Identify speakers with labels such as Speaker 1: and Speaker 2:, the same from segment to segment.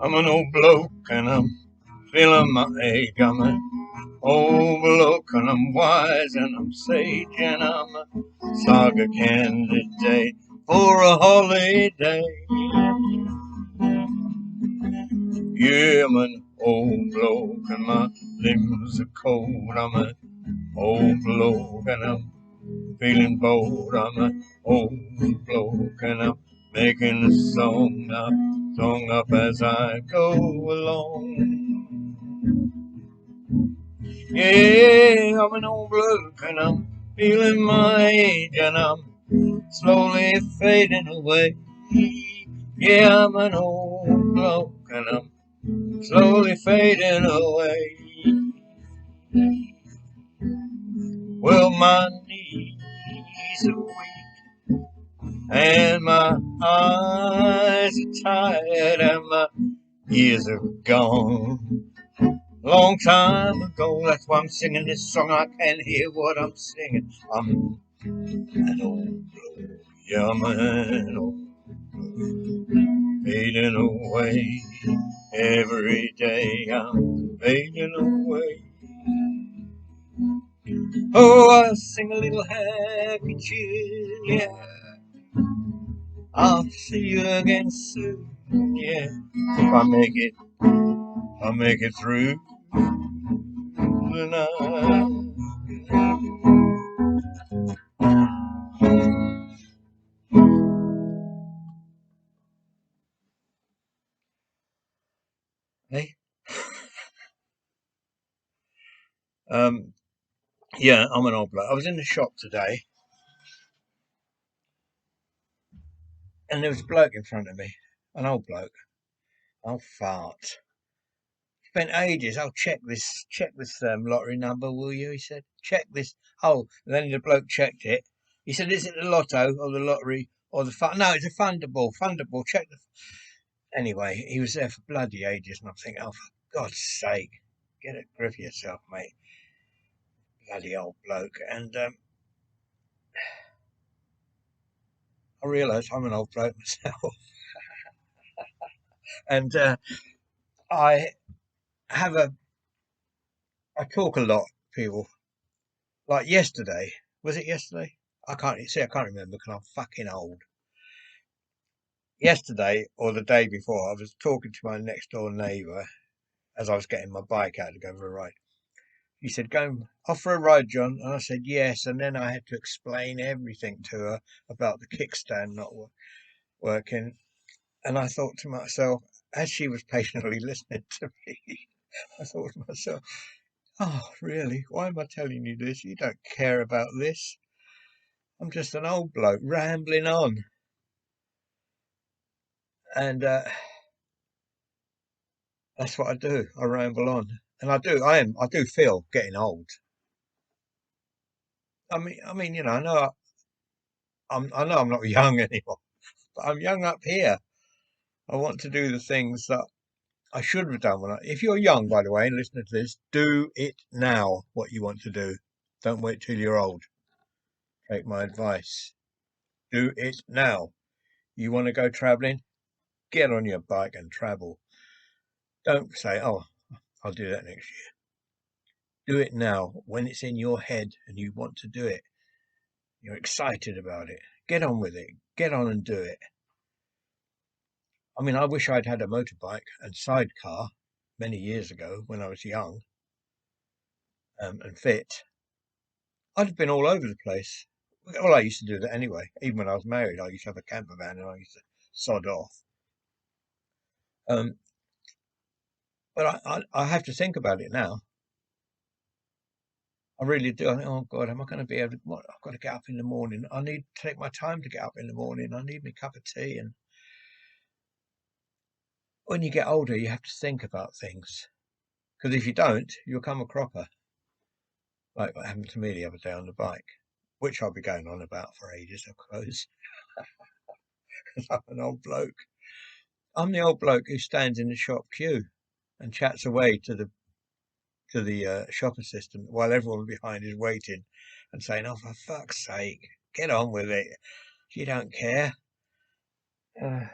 Speaker 1: I'm an old bloke and I'm feeling my age. I'm an old bloke and I'm wise and I'm sage and I'm a saga candidate for a holiday. Yeah, I'm an old bloke and my limbs are cold. I'm an old bloke and I'm feeling bold. I'm an old bloke and I'm making a song up as I go along. Yeah, I'm an old bloke and I'm feeling my age and I'm slowly fading away. Yeah, I'm an old bloke and I'm slowly fading away. Well, my knees are weak and my eyes are tired and my years are gone. Long time ago, that's why I'm singing this song. I can't hear what I'm singing. I'm an old bloke, yeah, I'm an old bloke, fading away. Every day I'm fading away. Oh, I sing a little happy tune, yeah. I'll see you again soon, yeah. If I make it through the night. Hey, um, yeah, I'm an old bloke. I was in the shop today, and there was a bloke in front of me, an old bloke. I'll fart. Spent ages. I'll check this lottery number, will you? He said, check this. Oh, and then the bloke checked it. He said, is it the lotto or the lottery or the fund? No, it's a fundable. Fundable. Check the. Anyway, he was there for bloody ages, and I'm thinking, oh, for God's sake, get a grip of yourself, mate. Bloody old bloke. And I realised I'm an old bloke myself, and I have a. I talk a lot, people. Like yesterday, was it yesterday? I can't see. I can't remember because I'm fucking old. Yesterday or the day before, I was talking to my next door neighbour as I was getting my bike out to go for a ride. He said, "Go off for a ride, John." And I said, "Yes." And then I had to explain everything to her about the kickstand not working. And I thought to myself, as she was patiently listening to me, I thought to myself, "Oh, really? Why am I telling you this? You don't care about this. I'm just an old bloke rambling on." And that's what I do. I ramble on, and I do feel getting old. You know, I know I'm not young anymore, but I'm young up here. I want to do the things that I should have done if you're young, by the way, and listening to this, do it now. What you want to do, don't wait till you're old. Take my advice. Do it now. You want to go traveling? Get on your bike and travel. Don't say, "Oh, I'll do that next year." Do it now when it's in your head and you want to do it. You're excited about it. Get on with it. Get on and do it. I mean, I wish I'd had a motorbike and sidecar many years ago when I was young and fit. I'd have been all over the place. Well, I used to do that anyway. Even when I was married, I used to have a camper van and I used to sod off. Um, but I have to think about it now. I really do. I think, oh God, am I going to be able to? What, I've got to get up in the morning. I need to take my time to get up in the morning. I need my cup of tea. And when you get older, you have to think about things. Because if you don't, you'll come a cropper, like what happened to me the other day on the bike, which I'll be going on about for ages, I suppose, because I'm an old bloke. I'm the old bloke who stands in the shop queue and chats away to the shop assistant while everyone behind is waiting and saying, "Oh, for fuck's sake, get on with it." You don't care. Uh,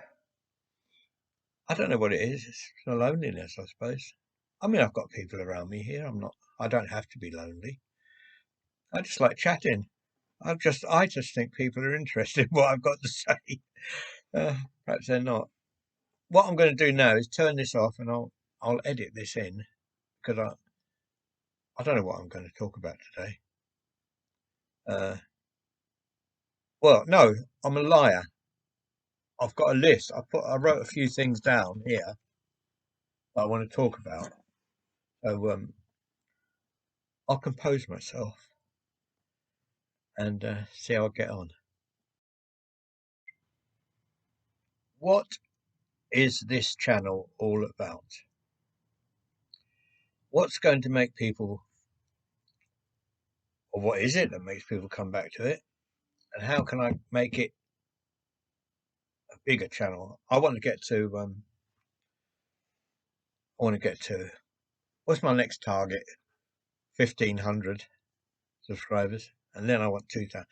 Speaker 1: I don't know what it is. It's the loneliness, I suppose. I mean, I've got people around me here. I don't have to be lonely. I just like chatting. I just think people are interested in what I've got to say. Perhaps they're not. What I'm going to do now is turn this off, and I'll edit this in because I don't know what I'm going to talk about today. Uh, well, no, I'm a liar. I've got a list. I wrote a few things down here that I want to talk about. So I'll compose myself and see how I get on. What is this channel all about? What's going to make people, or what is it that makes people come back to it? And how can I make it a bigger channel? I want to get to, what's my next target? 1,500 subscribers. And then I want 2,000.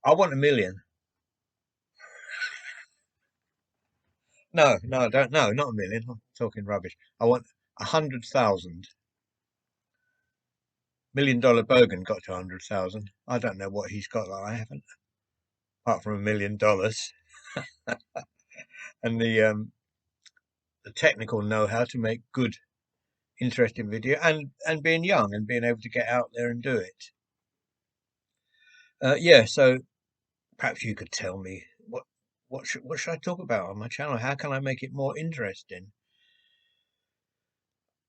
Speaker 1: I want 1,000,000. No, I don't. No, not 1,000,000. I'm talking rubbish. I want 100,000. $1 million Bogan got to 100,000. I don't know what he's got that I haven't, apart from $1 million and the technical know-how to make good, interesting video, and being young and being able to get out there and do it. Yeah, so perhaps you could tell me what should I talk about on my channel? How can I make it more interesting?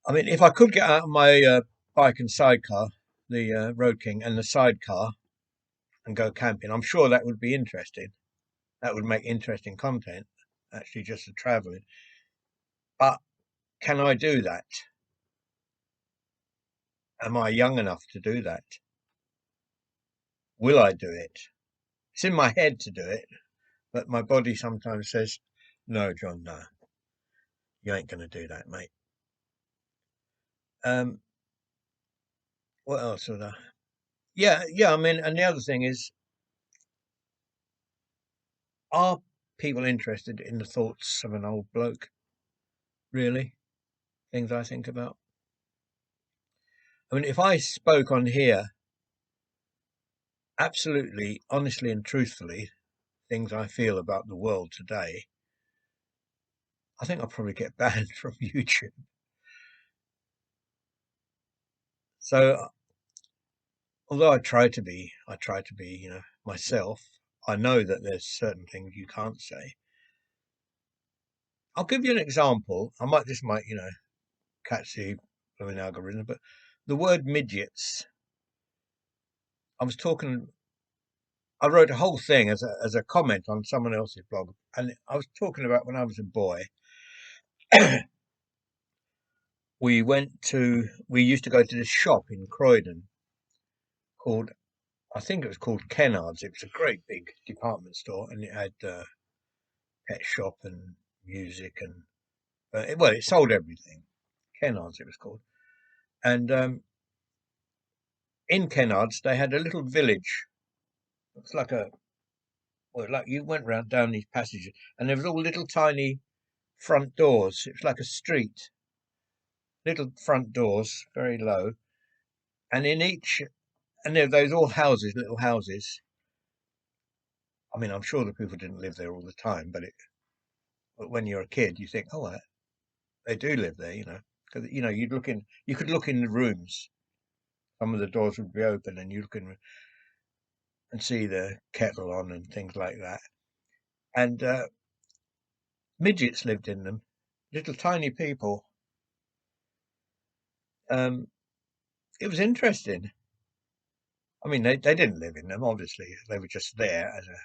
Speaker 1: I mean, if I could get out of my bike and sidecar, the Road King and the sidecar, and go camping, I'm sure that would be interesting. That would make interesting content, actually, just the traveling. But can I do that? Am I young enough to do that? Will I do it? It's in my head to do it, but my body sometimes says, no, John, no, you ain't going to do that, mate. Um, what else would I? Yeah, I mean, and the other thing is, are people interested in the thoughts of an old bloke? Really? Things I think about? I mean, if I spoke on here absolutely, honestly, and truthfully, things I feel about the world today, I think I'll probably get banned from YouTube. So, although I try to be, myself. I know that there's certain things you can't say. I'll give you an example. This might, catch the blooming algorithm, but the word midgets. I was talking. I wrote a whole thing as a comment on someone else's blog, and I was talking about when I was a boy. We used to go to this shop in Croydon called, I think it was called Kennard's. It was a great big department store, and it had pet shop and music and it sold everything. Kennard's it was called, and in Kennard's they had a little village. It's like like you went round down these passages, and there was all little tiny front doors. It was like a street, little front doors, very low, and in each, and those all houses, little houses. I mean, I'm sure the people didn't live there all the time, but when you're a kid, you think, oh, they do live there, because you could look in the rooms. Some of the doors would be open, and you look in and see the kettle on and things like that. And midgets lived in them, little tiny people. It was interesting. I mean, they didn't live in them, obviously. They were just there as a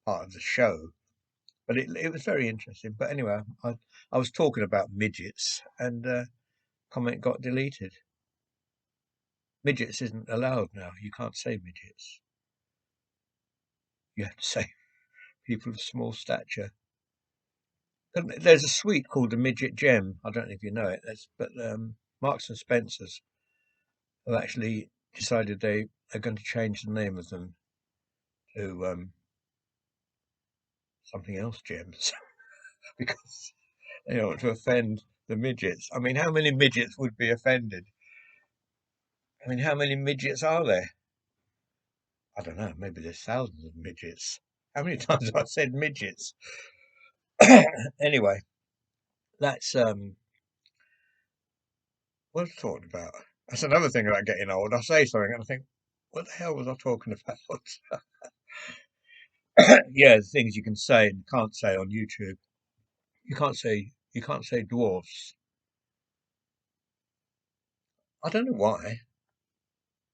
Speaker 1: part of the show. But it was very interesting. But anyway, I was talking about midgets, and comment got deleted. Midgets isn't allowed now. You can't say midgets. You have to say people of small stature. There's a sweet called the Midget Gem. I don't know if you know it. But Marks and Spencers have actually decided they are going to change the name of them to something else gems because they don't want to offend the midgets. I mean, how many midgets would be offended? I mean, how many midgets are there? I don't know. Maybe there's thousands of midgets. How many times have I said midgets? Anyway, that's what I was talking about. That's another thing about getting old. I say something and I think, what the hell was I talking about? Yeah, the things you can say and can't say on YouTube. You can't say dwarfs. I don't know why.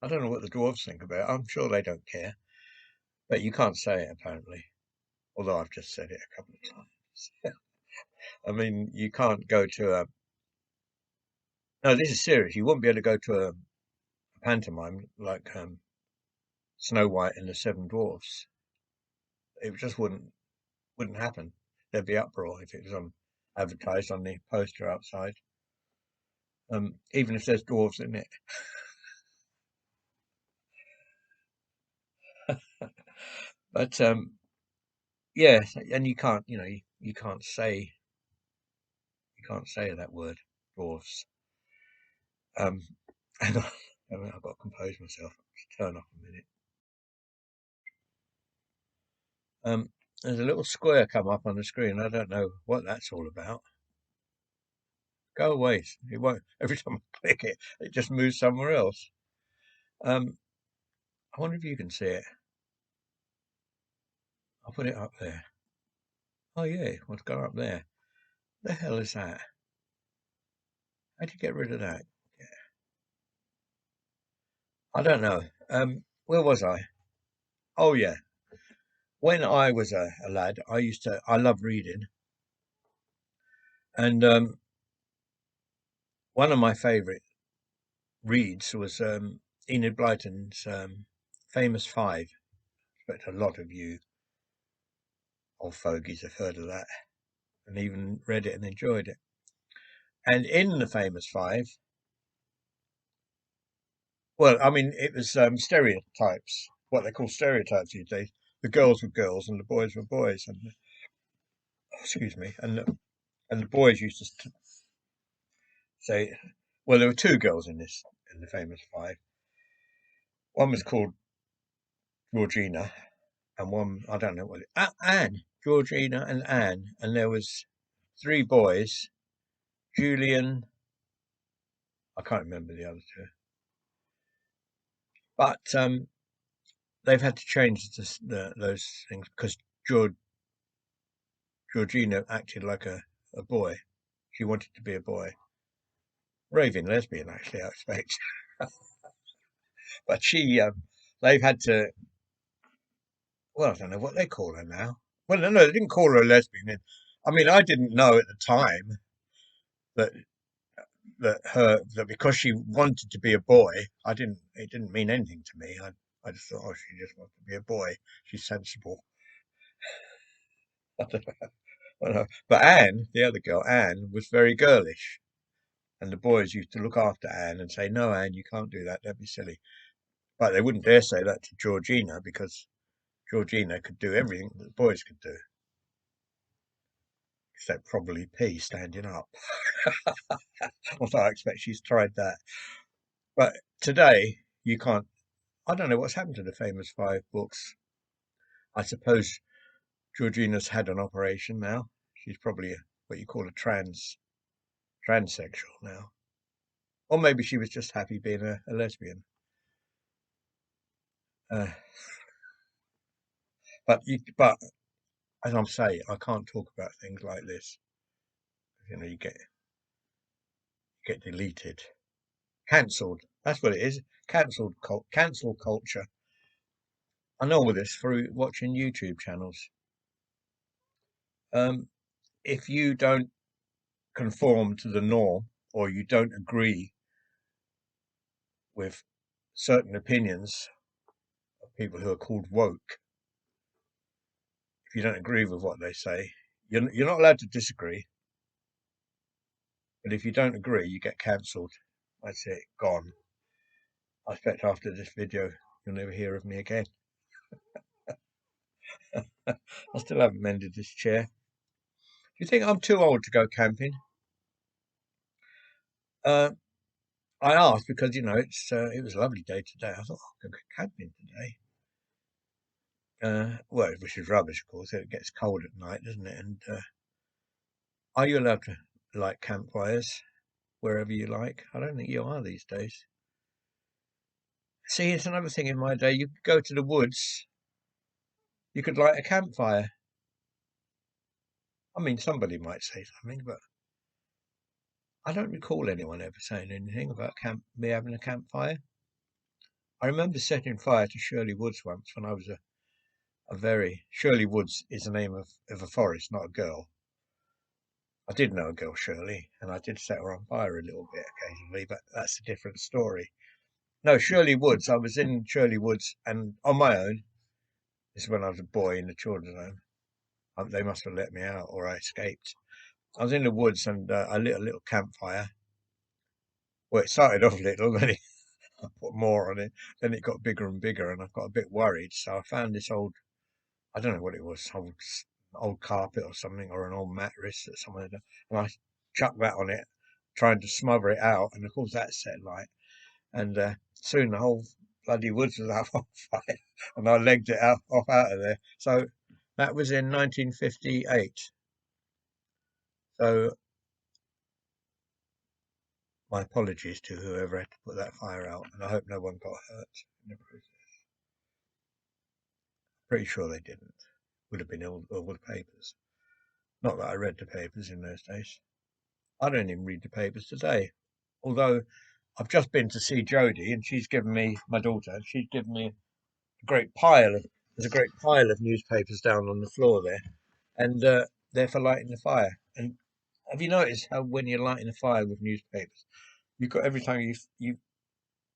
Speaker 1: I don't know what the dwarfs think about it. I'm sure they don't care. But you can't say it apparently. Although I've just said it a couple of times. I mean, you can't go to a no, this is serious. You wouldn't be able to go to a pantomime like Snow White and the Seven Dwarfs. It just wouldn't happen. There'd be uproar if it was on advertised on the poster outside. Even if there's dwarves in it. But yeah, and you can't, you can't say that word, dwarfs. Um, hang on, I've got to compose myself. Just turn off a minute. There's a little square come up on the screen. I don't know what that's all about. Go away. It won't. Every time I click it, it just moves somewhere else. Um, I wonder if you can see it. I'll put it up there. Oh yeah, what's gone up there? The hell is that? How'd you get rid of that? I don't know. Where was I? Oh yeah. When I was a lad, I love reading, and one of my favourite reads was Enid Blyton's Famous Five. I expect a lot of you old fogies have heard of that and even read it and enjoyed it. And in the Famous Five, well, I mean, it was stereotypes, what they call stereotypes these days. The girls were girls and the boys were boys, and excuse me, and the boys used to say, well, there were two girls in the Famous Five. One was called Georgina, and one I don't know what Anne, Georgina, and Anne, and there was three boys, Julian. I can't remember the other two, but they've had to change those things because Georgina acted like a boy. She wanted to be a boy, raving lesbian actually, I expect. But they've had to. Well, I don't know what they call her now. Well, no, they didn't call her a lesbian. I mean, I didn't know at the time that that because she wanted to be a boy, it didn't mean anything to me. I just thought, oh, she just wants to be a boy. She's sensible. I don't know. But Anne, the other girl, Anne, was very girlish, and the boys used to look after Anne and say, "No, Anne, you can't do that. Don't be silly." But they wouldn't dare say that to Georgina because Georgina could do everything that the boys could do, except probably pee standing up. Although I expect she's tried that. But today, you can't. I don't know what's happened to the Famous Five books. I suppose Georgina's had an operation now. She's probably what you call a transsexual now. Or maybe she was just happy being a lesbian. Uh, but as I'm saying, I can't talk about things like this. You get deleted, cancelled. That's what it is. Cancel culture. I know all this through watching YouTube channels. Um, if you don't conform to the norm or you don't agree with certain opinions of people who are called woke, if you don't agree with what they say, you're not allowed to disagree. But if you don't agree, you get cancelled. That's it, gone. I expect after this video, you'll never hear of me again. I still haven't mended this chair. Do you think I'm too old to go camping? Uh, I asked because it was a lovely day today. I thought, I could go camping today. Well, which is rubbish, of course. It gets cold at night, doesn't it? And are you allowed to light campfires wherever you like? I don't think you are these days. See, it's another thing in my day. You could go to the woods. You could light a campfire. I mean, somebody might say something, but I don't recall anyone ever saying anything about me having a campfire. I remember setting fire to Shirley Woods once when I was a very Shirley Woods is the name of a forest, not a girl. I did know a girl, Shirley, and I did set her on fire a little bit occasionally, but that's a different story. No, Shirley Woods. I was in Shirley Woods and on my own. This is when I was a boy in the children's home. They must have let me out or I escaped. I was in the woods and I lit a little campfire. Well, it started off little, then I put more on it. Then it got bigger and bigger, and I got a bit worried. So I found this I don't know what it was, old carpet or something, or an old mattress that someone had done. And I chucked that on it, trying to smother it out. And of course, that set light. And soon the whole bloody woods was up on fire, and I legged it off out of there. So that was in 1958. So my apologies to whoever had to put that fire out, and I hope no one got hurt in the process. Pretty sure they didn't. Would have been all the papers. Not that I read the papers in those days. I don't even read the papers today. Although I've just been to see Jodie, and she's given me my daughter. She's given me a great pile of there's a great pile of newspapers down on the floor there, and they're for lighting the fire. And have you noticed how when you're lighting a fire with newspapers, you've got every time you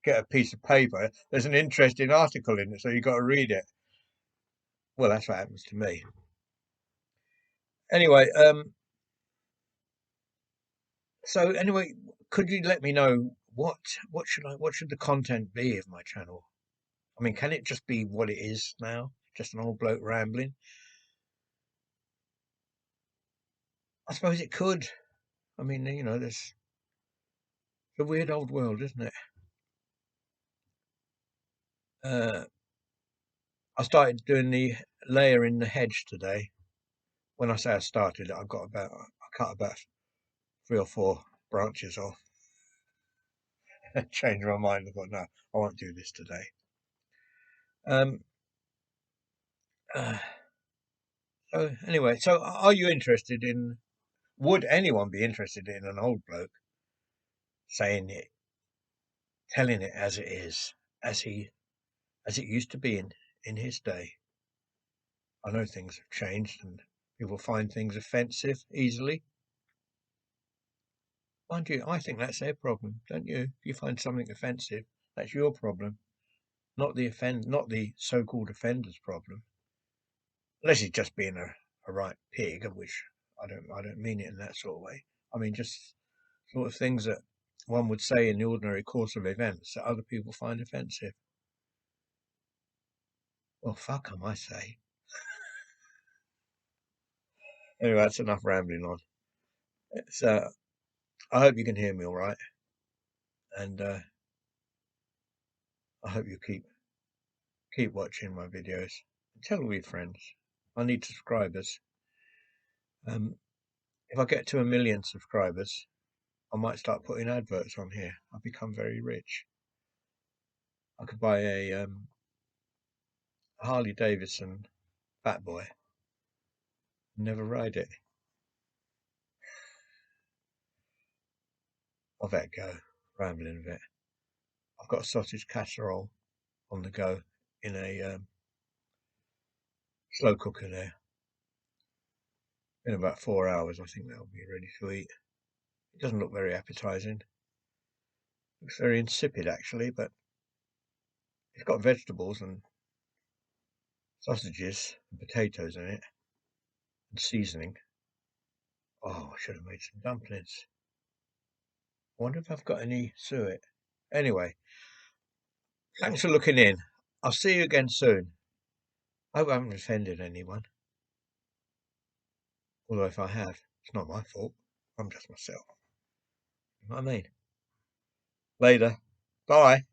Speaker 1: get a piece of paper, there's an interesting article in it, so you've got to read it. Well, that's what happens to me. Anyway, so could you let me know what should the content be of my channel? I mean, can it just be what it is now? Just an old bloke rambling? I suppose it could. I mean, there's a weird old world, isn't it? Uh, I started doing the layer in the hedge today. When I say I started, I cut about 3 or 4 branches off. Changed my mind. I thought, no, I won't do this today. Um, uh, so anyway, so are you interested in? Would anyone be interested in an old bloke saying it, telling it as it is, as he as it used to be in his day? I know things have changed and people find things offensive easily. Mind you, I think that's their problem, don't you? If you find something offensive, that's your problem, not the so-called offender's problem. Unless he's just being a right pig, of which I don't mean it in that sort of way. I mean just sort of things that one would say in the ordinary course of events that other people find offensive. Well, fuck 'em, I say. Anyway, that's enough rambling on. It's, I hope you can hear me all right, and I hope you keep watching my videos. Tell all your friends. I need subscribers. Um, if I get to 1 million subscribers, I might start putting adverts on here. I'll become very rich. I could buy a Harley Davidson Fat Boy and never ride it. I'll let it go, rambling a bit. I've got a sausage casserole on the go in a slow cooker there. In about 4 hours, I think that'll be ready to eat. It doesn't look very appetizing. Looks very insipid, actually, but it's got vegetables and sausages and potatoes in it and seasoning. Oh, I should have made some dumplings. I wonder if I've got any suet. Anyway, thanks for looking in. I'll see you again soon. I hope I haven't offended anyone. Although if I have, it's not my fault. I'm just myself. You know what I mean? Later. Bye.